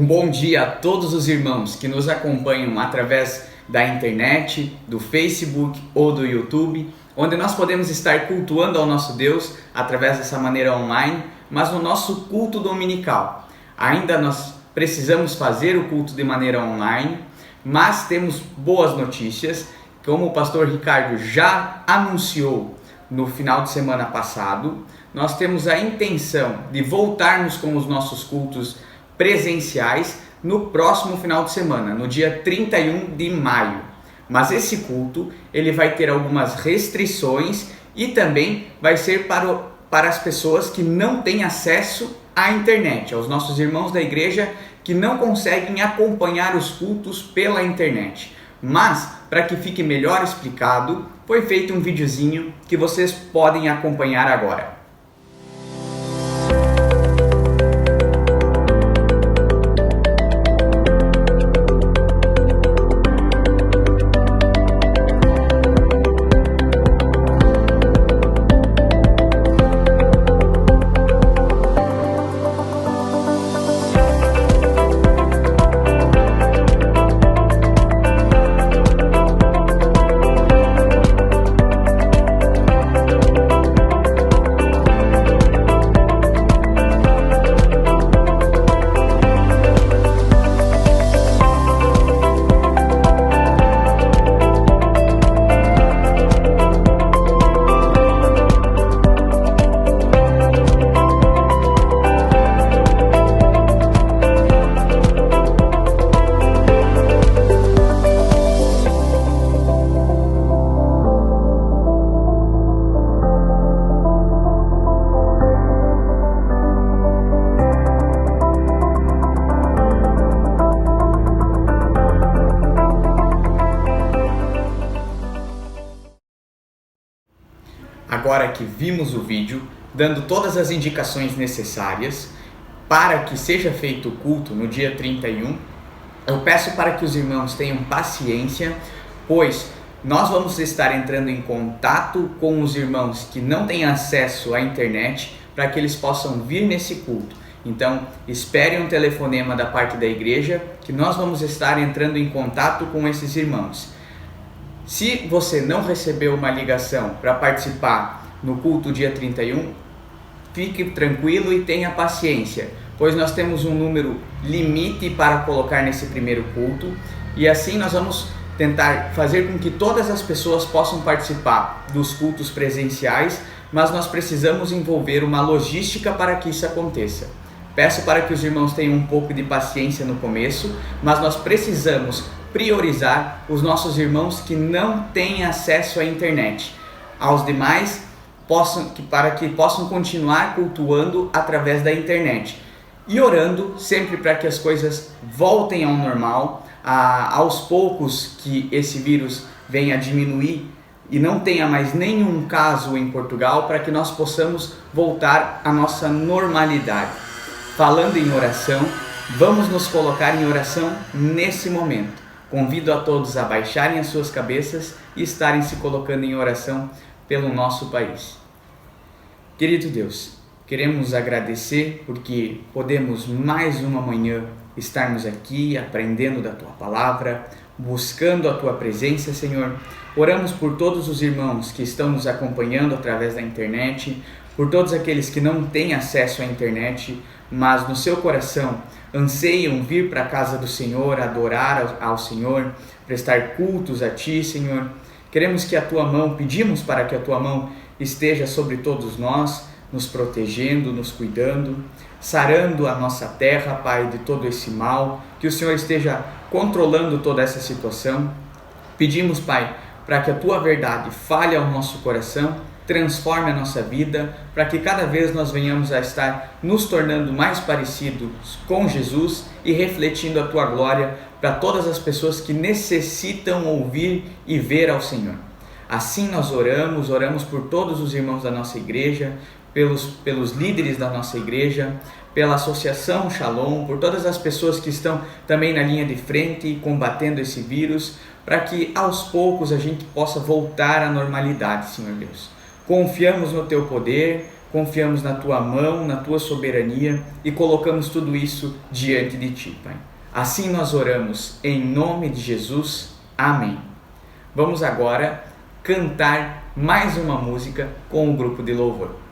Um bom dia a todos os irmãos que nos acompanham através da internet, do Facebook ou do YouTube, onde nós podemos estar cultuando ao nosso Deus através dessa maneira online, mas no nosso culto dominical. Ainda nós precisamos fazer o culto de maneira online, mas temos boas notícias, como o pastor Ricardo já anunciou no final de semana passado. Nós temos a intenção de voltarmos com os nossos cultos presenciais no próximo final de semana, no dia 31 de maio. Mas esse culto ele vai ter algumas restrições e também vai ser para as pessoas que não têm acesso à internet, aos nossos irmãos da igreja que não conseguem acompanhar os cultos pela internet. Mas, para que fique melhor explicado, foi feito um videozinho que vocês podem acompanhar agora. agora que vimos o vídeo, dando todas as indicações necessárias para que seja feito o culto no dia 31, eu peço para que os irmãos tenham paciência, pois nós vamos estar entrando em contato com os irmãos que não têm acesso à internet para que eles possam vir nesse culto. Então, espere um telefonema da parte da igreja que nós vamos estar entrando em contato com esses irmãos. Se você não recebeu uma ligação para participar no culto dia 31, fique tranquilo e tenha paciência, pois nós temos um número limite para colocar nesse primeiro culto e assim nós vamos tentar fazer com que todas as pessoas possam participar dos cultos presenciais, mas nós precisamos envolver uma logística para que isso aconteça. Peço para que os irmãos tenham um pouco de paciência no começo, mas nós precisamos priorizar os nossos irmãos que não têm acesso à internet. Aos demais, para que possam continuar cultuando através da internet. E orando sempre para que as coisas voltem ao normal, aos poucos que esse vírus venha a diminuir e não tenha mais nenhum caso em Portugal, para que nós possamos voltar à nossa normalidade. Falando em oração, vamos nos colocar em oração nesse momento. Convido a todos a baixarem as suas cabeças e estarem se colocando em oração pelo nosso país. Querido Deus, queremos agradecer porque podemos mais uma manhã estarmos aqui aprendendo da Tua Palavra, buscando a Tua presença, Senhor. Oramos por todos os irmãos que estão nos acompanhando através da internet, por todos aqueles que não têm acesso à internet, mas no seu coração anseiam vir para a casa do Senhor, adorar ao Senhor, prestar cultos a Ti, Senhor. Queremos que a Tua mão, pedimos para que a Tua mão esteja sobre todos nós, nos protegendo, nos cuidando, sarando a nossa terra, Pai, de todo esse mal, que o Senhor esteja controlando toda essa situação. Pedimos, Pai, para que a Tua verdade fale ao nosso coração, transforme a nossa vida, para que cada vez nós venhamos a estar nos tornando mais parecidos com Jesus e refletindo a Tua glória para todas as pessoas que necessitam ouvir e ver ao Senhor. Assim nós oramos por todos os irmãos da nossa igreja, pelos líderes da nossa igreja, pela Associação Shalom, por todas as pessoas que estão também na linha de frente combatendo esse vírus, para que aos poucos a gente possa voltar à normalidade, Senhor Deus. Confiamos no Teu poder, confiamos na Tua mão, na Tua soberania e colocamos tudo isso diante de Ti, Pai. Assim nós oramos em nome de Jesus. Amém. Vamos agora cantar mais uma música com o grupo de louvor.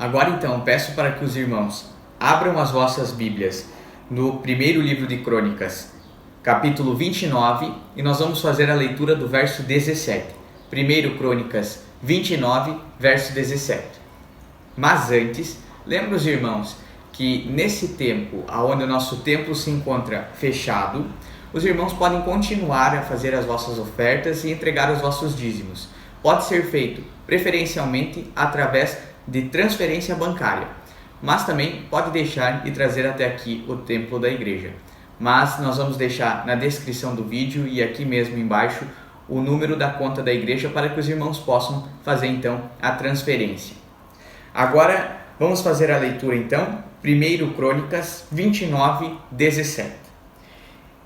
Agora então, peço para que os irmãos abram as vossas Bíblias no primeiro livro de Crônicas, capítulo 29, e nós vamos fazer a leitura do verso 17. Primeiro Crônicas 29, verso 17. Mas antes, lembra os irmãos que nesse tempo, onde o nosso templo se encontra fechado, os irmãos podem continuar a fazer as vossas ofertas e entregar os vossos dízimos. Pode ser feito preferencialmente através de transferência bancária, mas também pode deixar e trazer até aqui o templo da igreja. Mas nós vamos deixar na descrição do vídeo e aqui mesmo embaixo o número da conta da igreja para que os irmãos possam fazer então a transferência. Agora vamos fazer a leitura então, 1 Crônicas 29, 17.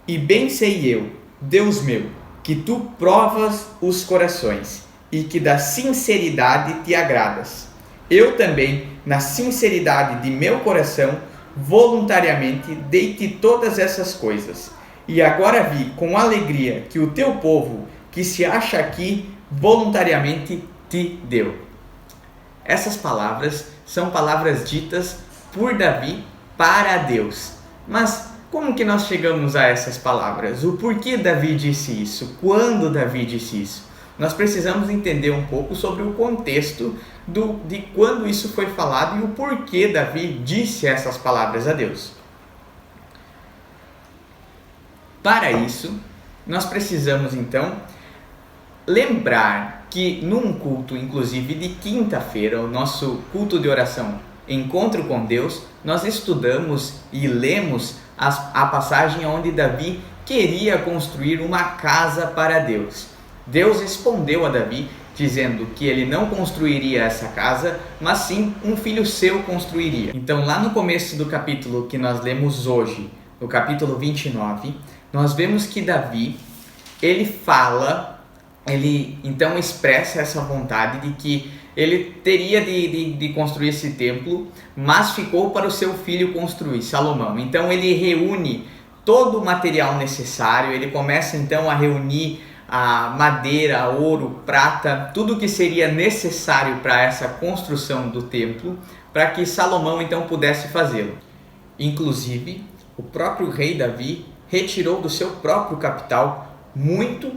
E bem sei eu, Deus meu, que tu provas os corações e que da sinceridade te agradas. Eu também, na sinceridade de meu coração, voluntariamente dei-te todas essas coisas. E agora vi com alegria que o teu povo, que se acha aqui, voluntariamente te deu. Essas palavras são palavras ditas por Davi para Deus. Mas como que nós chegamos a essas palavras? O porquê Davi disse isso? Quando Davi disse isso? Nós precisamos entender um pouco sobre o contexto de quando isso foi falado e o porquê Davi disse essas palavras a Deus. Para isso, nós precisamos então lembrar que num culto, inclusive de quinta-feira, o nosso culto de oração, Encontro com Deus, nós estudamos e lemos a passagem onde Davi queria construir uma casa para Deus. Deus respondeu a Davi dizendo que ele não construiria essa casa, mas sim um filho seu construiria. Então lá no começo do capítulo que nós lemos hoje, no capítulo 29, nós vemos que Davi, ele então expressa essa vontade de que ele teria de construir esse templo, mas ficou para o seu filho construir, Salomão. Então ele reúne todo o material necessário, ele começa então a reunir a madeira, ouro, prata, tudo que seria necessário para essa construção do templo, para que Salomão então pudesse fazê-lo. Inclusive, o próprio rei Davi retirou do seu próprio capital muito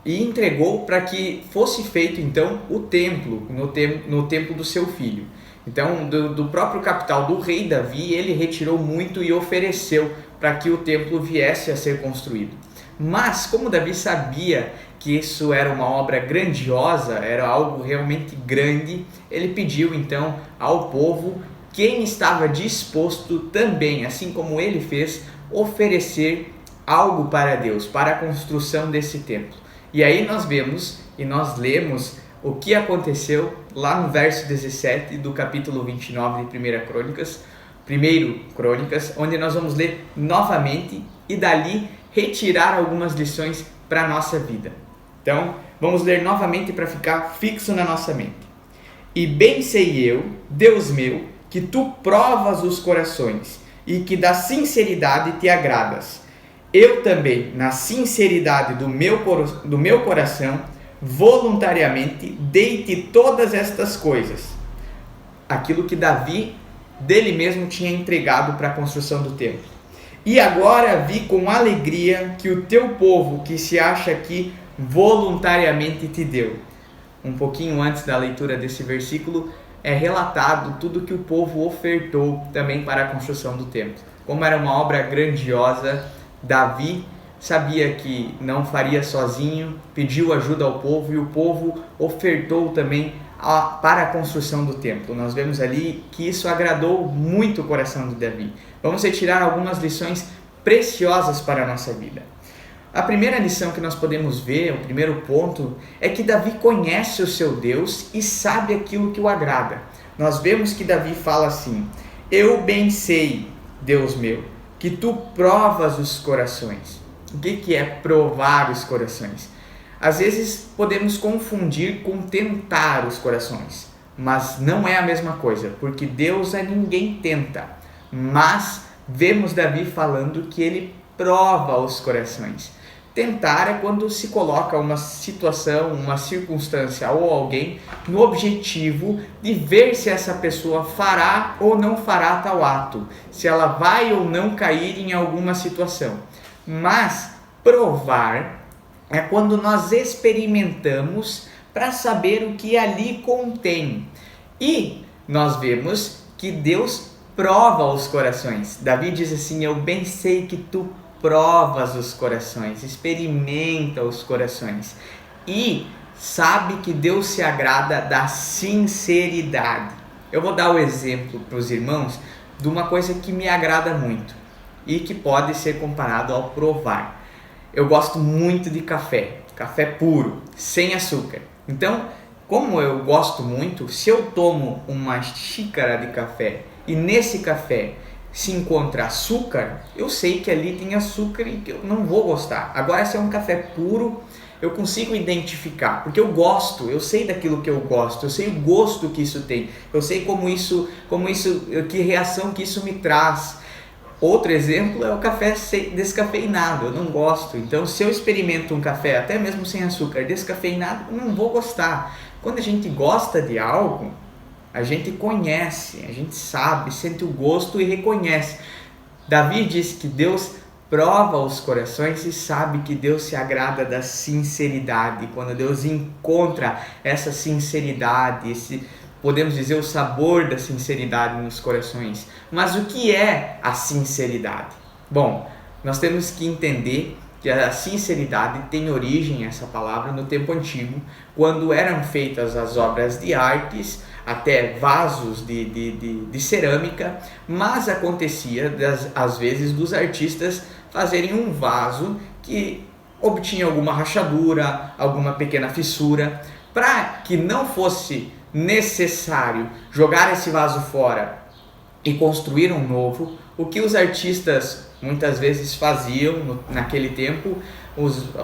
e entregou para que fosse feito então o templo, no templo do seu filho. Então, do próprio capital do rei Davi, ele retirou muito e ofereceu para que o templo viesse a ser construído. Mas, como Davi sabia que isso era uma obra grandiosa, era algo realmente grande, ele pediu então ao povo, quem estava disposto também, assim como ele fez, oferecer algo para Deus, para a construção desse templo. E aí nós vemos e nós lemos o que aconteceu lá no verso 17 do capítulo 29 de 1 Crônicas, onde nós vamos ler novamente e dali retirar algumas lições para a nossa vida. Então, vamos ler novamente para ficar fixo na nossa mente. E bem sei eu, Deus meu, que tu provas os corações e que da sinceridade te agradas. Eu também, na sinceridade do meu coração, voluntariamente dei-te todas estas coisas. Aquilo que Davi dele mesmo tinha entregado para a construção do templo. E agora vi com alegria que o teu povo, que se acha aqui, voluntariamente te deu. Um pouquinho antes da leitura desse versículo, é relatado tudo que o povo ofertou também para a construção do templo. Como era uma obra grandiosa, Davi sabia que não faria sozinho, pediu ajuda ao povo e o povo ofertou também para a construção do templo. Nós vemos ali que isso agradou muito o coração de Davi. Vamos retirar algumas lições preciosas para a nossa vida. A primeira lição que nós podemos ver, o primeiro ponto, é que Davi conhece o seu Deus e sabe aquilo que o agrada. Nós vemos que Davi fala assim: eu bem sei, Deus meu, que tu provas os corações. O que é provar os corações? Às vezes podemos confundir com tentar os corações, mas não é a mesma coisa, porque Deus a ninguém tenta. Mas vemos Davi falando que ele prova os corações. Tentar é quando se coloca uma situação, uma circunstância ou alguém no objetivo de ver se essa pessoa fará ou não fará tal ato, se ela vai ou não cair em alguma situação. Mas provar é quando nós experimentamos para saber o que ali contém. E nós vemos que Deus prova os corações. Davi diz assim: eu bem sei que tu provas os corações, experimenta os corações. E sabe que Deus se agrada da sinceridade. Eu vou dar o exemplo para os irmãos de uma coisa que me agrada muito e que pode ser comparado ao provar. Eu gosto muito de café puro, sem açúcar. Então, como eu gosto muito, se eu tomo uma xícara de café e nesse café se encontra açúcar, eu sei que ali tem açúcar e que eu não vou gostar. Agora, se é um café puro, eu consigo identificar, porque eu gosto, eu sei daquilo que eu gosto, eu sei o gosto que isso tem, eu sei que reação que isso me traz. Outro exemplo é o café descafeinado, eu não gosto. Então, se eu experimento um café, até mesmo sem açúcar, descafeinado, eu não vou gostar. Quando a gente gosta de algo, a gente conhece, a gente sabe, sente o gosto e reconhece. Davi diz que Deus prova os corações e sabe que Deus se agrada da sinceridade. Quando Deus encontra essa sinceridade, podemos dizer, o sabor da sinceridade nos corações. Mas o que é a sinceridade? Bom, nós temos que entender que a sinceridade tem origem, essa palavra, no tempo antigo, quando eram feitas as obras de artes, até vasos de cerâmica, mas acontecia, às vezes, dos artistas fazerem um vaso que obtinha alguma rachadura, alguma pequena fissura, para que não fosse necessário jogar esse vaso fora e construir um novo. O que os artistas muitas vezes faziam naquele tempo,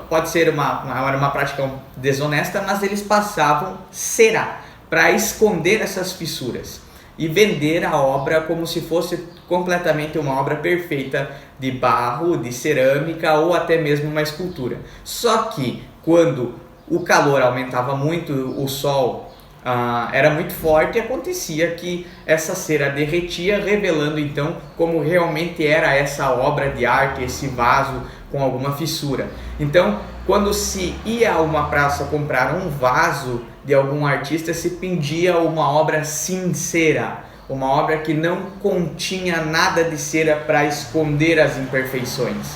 pode ser uma prática desonesta, mas eles passavam cera para esconder essas fissuras e vender a obra como se fosse completamente uma obra perfeita de barro, de cerâmica ou até mesmo uma escultura. Só que quando o calor aumentava muito, o sol era muito forte, e acontecia que essa cera derretia, revelando então como realmente era essa obra de arte, esse vaso com alguma fissura. Então, quando se ia a uma praça comprar um vaso de algum artista, se pedia uma obra sincera, uma obra que não continha nada de cera para esconder as imperfeições.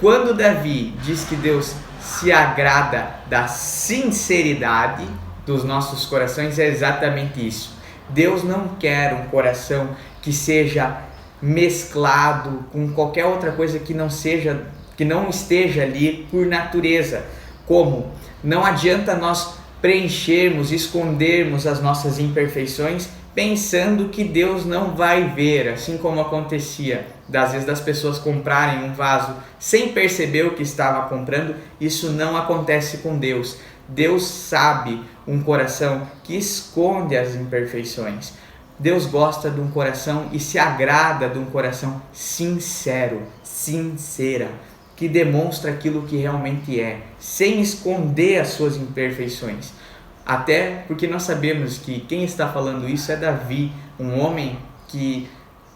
Quando Davi diz que Deus se agrada da sinceridade dos nossos corações, é exatamente isso. Deus não quer um coração que seja mesclado com qualquer outra coisa que não esteja ali por natureza. Como? Não adianta nós preenchermos, escondermos as nossas imperfeições pensando que Deus não vai ver, assim como acontecia às vezes das pessoas comprarem um vaso sem perceber o que estava comprando. Isso não acontece com Deus. Deus sabe um coração que esconde as imperfeições. Deus gosta de um coração e se agrada de um coração sincero, sincera, que demonstra aquilo que realmente é, sem esconder as suas imperfeições. Até porque nós sabemos que quem está falando isso é Davi, um homem que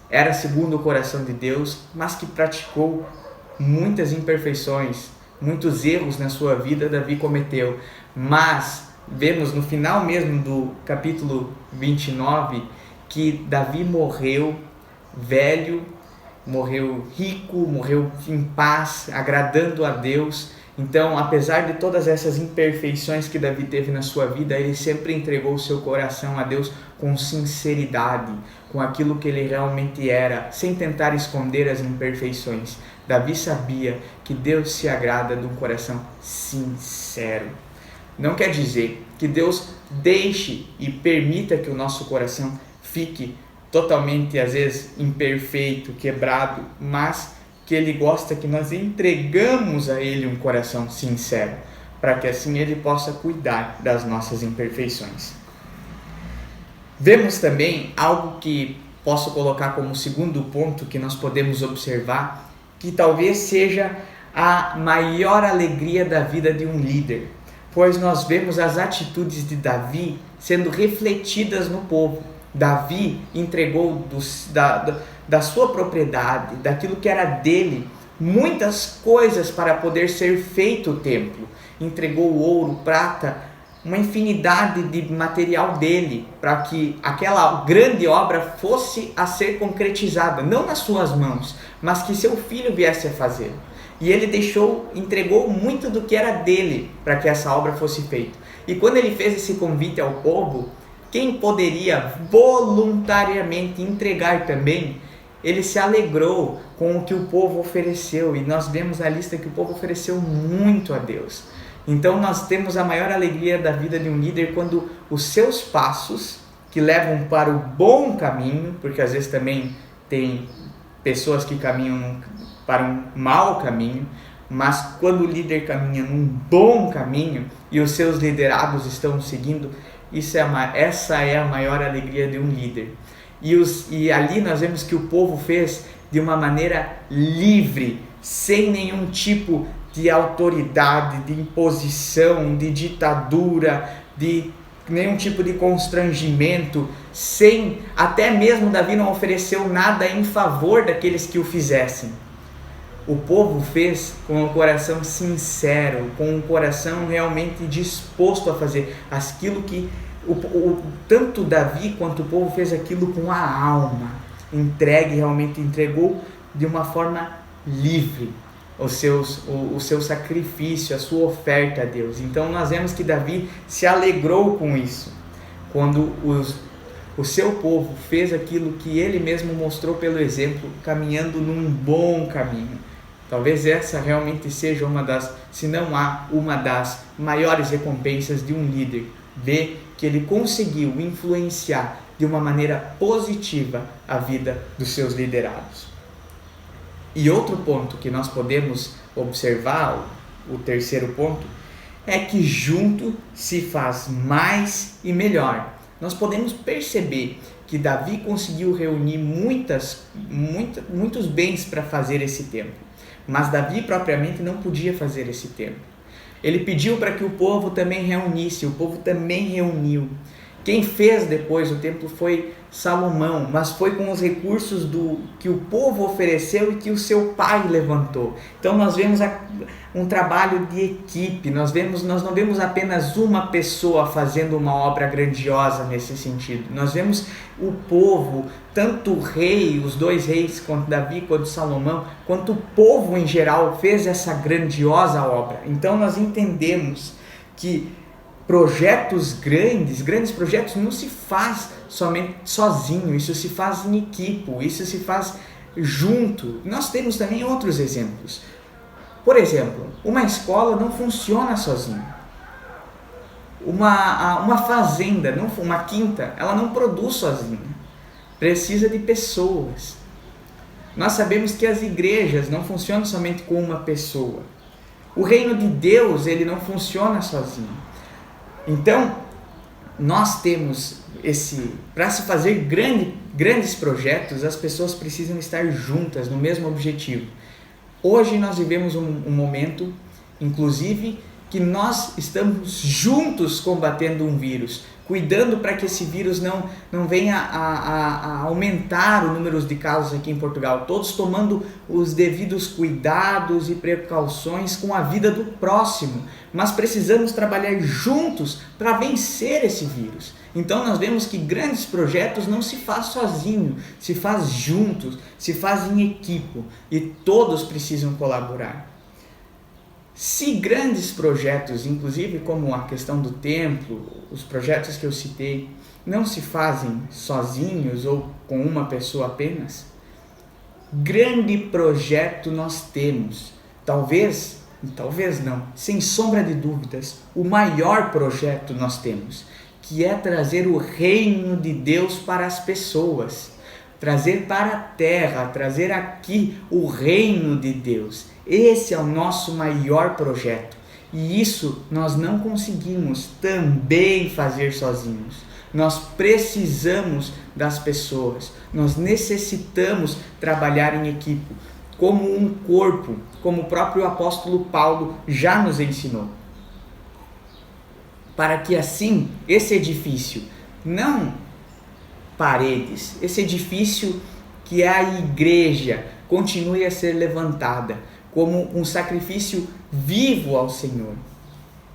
era segundo o coração de Deus, mas que praticou muitas imperfeições, muitos erros na sua vida. Davi cometeu, mas vemos no final mesmo do capítulo 29 que Davi morreu velho, morreu rico, morreu em paz, agradando a Deus. Então, apesar de todas essas imperfeições que Davi teve na sua vida, ele sempre entregou o seu coração a Deus com sinceridade, com aquilo que ele realmente era, sem tentar esconder as imperfeições. Davi sabia que Deus se agrada de um coração sincero. Não quer dizer que Deus deixe e permita que o nosso coração fique totalmente, às vezes, imperfeito, quebrado, mas que Ele gosta que nós entregamos a Ele um coração sincero, para que assim Ele possa cuidar das nossas imperfeições. Vemos também algo que posso colocar como segundo ponto que nós podemos observar, que talvez seja a maior alegria da vida de um líder, pois nós vemos as atitudes de Davi sendo refletidas no povo. Davi entregou da sua propriedade, daquilo que era dele, muitas coisas para poder ser feito o templo. Entregou ouro, prata, uma infinidade de material dele, para que aquela grande obra fosse a ser concretizada, não nas suas mãos, mas que seu filho viesse a fazer. E ele entregou muito do que era dele para que essa obra fosse feita. E quando ele fez esse convite ao povo, quem poderia voluntariamente entregar também, ele se alegrou com o que o povo ofereceu. E nós vemos a lista que o povo ofereceu muito a Deus. Então nós temos a maior alegria da vida de um líder quando os seus passos, que levam para o bom caminho, porque às vezes também tem pessoas que caminham para um mau caminho, mas quando o líder caminha num bom caminho e os seus liderados estão seguindo, essa é a maior alegria de um líder. E ali nós vemos que o povo fez de uma maneira livre, sem nenhum tipo de autoridade, de imposição, de ditadura, de nenhum tipo de constrangimento, até mesmo Davi não ofereceu nada em favor daqueles que o fizessem. O povo fez com o coração sincero, com o coração realmente disposto a fazer aquilo que tanto Davi quanto o povo fez aquilo com a alma, realmente entregou de uma forma livre o seu sacrifício, a sua oferta a Deus. Então nós vemos que Davi se alegrou com isso, quando o seu povo fez aquilo que ele mesmo mostrou pelo exemplo, caminhando num bom caminho. Talvez essa realmente seja se não há uma das maiores recompensas de um líder, ver que ele conseguiu influenciar de uma maneira positiva a vida dos seus liderados. E outro ponto que nós podemos observar, o terceiro ponto, é que junto se faz mais e melhor. Nós podemos perceber que Davi conseguiu reunir muitos bens para fazer esse templo, mas Davi propriamente não podia fazer esse templo. Ele pediu para que o povo também reunisse, o povo também reuniu. Quem fez depois o templo foi Salomão, mas foi com os recursos que o povo ofereceu e que o seu pai levantou. Então nós vemos um trabalho de equipe, nós não vemos apenas uma pessoa fazendo uma obra grandiosa nesse sentido. Nós vemos o povo, tanto o rei, os dois reis, quanto Davi, quanto Salomão, quanto o povo em geral fez essa grandiosa obra. Então nós entendemos que projetos grandes projetos não se faz somente sozinho, isso se faz em equipe, isso se faz junto. Nós temos também outros exemplos. Por exemplo, uma escola não funciona sozinha. Uma fazenda, uma quinta, ela não produz sozinha. Precisa de pessoas. Nós sabemos que as igrejas não funcionam somente com uma pessoa. O reino de Deus, ele não funciona sozinho. Então, nós temos para se fazer grandes projetos, as pessoas precisam estar juntas no mesmo objetivo. Hoje nós vivemos um momento, inclusive, que nós estamos juntos combatendo um vírus, cuidando para que esse vírus não venha a aumentar o número de casos aqui em Portugal, todos tomando os devidos cuidados e precauções com a vida do próximo, mas precisamos trabalhar juntos para vencer esse vírus. Então nós vemos que grandes projetos não se faz sozinho, se faz juntos, se faz em equipe e todos precisam colaborar. Se grandes projetos, inclusive como a questão do templo, os projetos que eu citei, não se fazem sozinhos ou com uma pessoa apenas, grande projeto nós temos. Talvez não, sem sombra de dúvidas, o maior projeto nós temos, que é trazer o reino de Deus para as pessoas, trazer para a terra, trazer aqui o reino de Deus. Esse é o nosso maior projeto e isso nós não conseguimos também fazer sozinhos. Nós precisamos das pessoas, nós necessitamos trabalhar em equipe. como um corpo, como o próprio apóstolo Paulo já nos ensinou. Para que assim, esse edifício, não paredes, esse edifício que é a igreja, continue a ser levantada como um sacrifício vivo ao Senhor.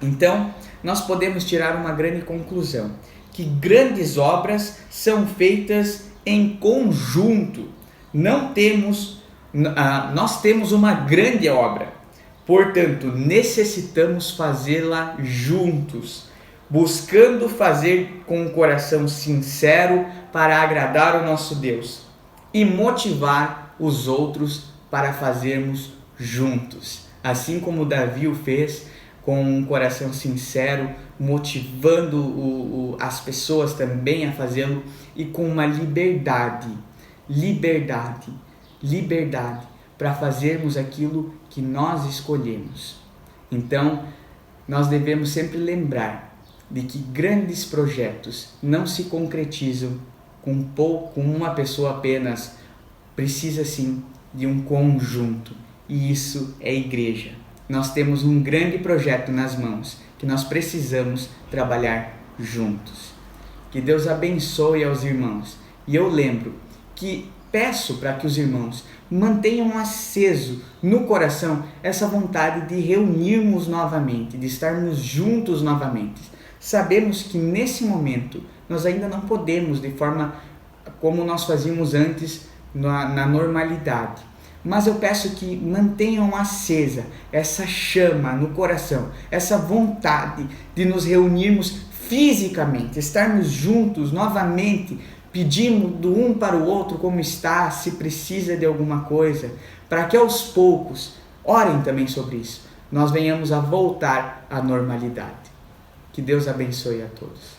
Então, nós podemos tirar uma grande conclusão, que grandes obras são feitas em conjunto. Nós temos uma grande obra, portanto, necessitamos fazê-la juntos, buscando fazer com um coração sincero para agradar o nosso Deus e motivar os outros para fazermos juntos, assim como Davi o fez com um coração sincero, motivando as pessoas também a fazê-lo e com uma liberdade para fazermos aquilo que nós escolhemos. Então, nós devemos sempre lembrar de que grandes projetos não se concretizam com uma pessoa apenas, precisa sim de um conjunto, e isso é igreja. Nós temos um grande projeto nas mãos, que nós precisamos trabalhar juntos. Que Deus abençoe aos irmãos. E eu lembro que peço para que os irmãos mantenham aceso no coração essa vontade de reunirmos novamente, de estarmos juntos novamente. Sabemos que nesse momento nós ainda não podemos de forma como nós fazíamos antes na normalidade. Mas eu peço que mantenham acesa essa chama no coração, essa vontade de nos reunirmos fisicamente, estarmos juntos novamente, pedindo do um para o outro como está, se precisa de alguma coisa, para que aos poucos, orem também sobre isso, nós venhamos a voltar à normalidade. Que Deus abençoe a todos.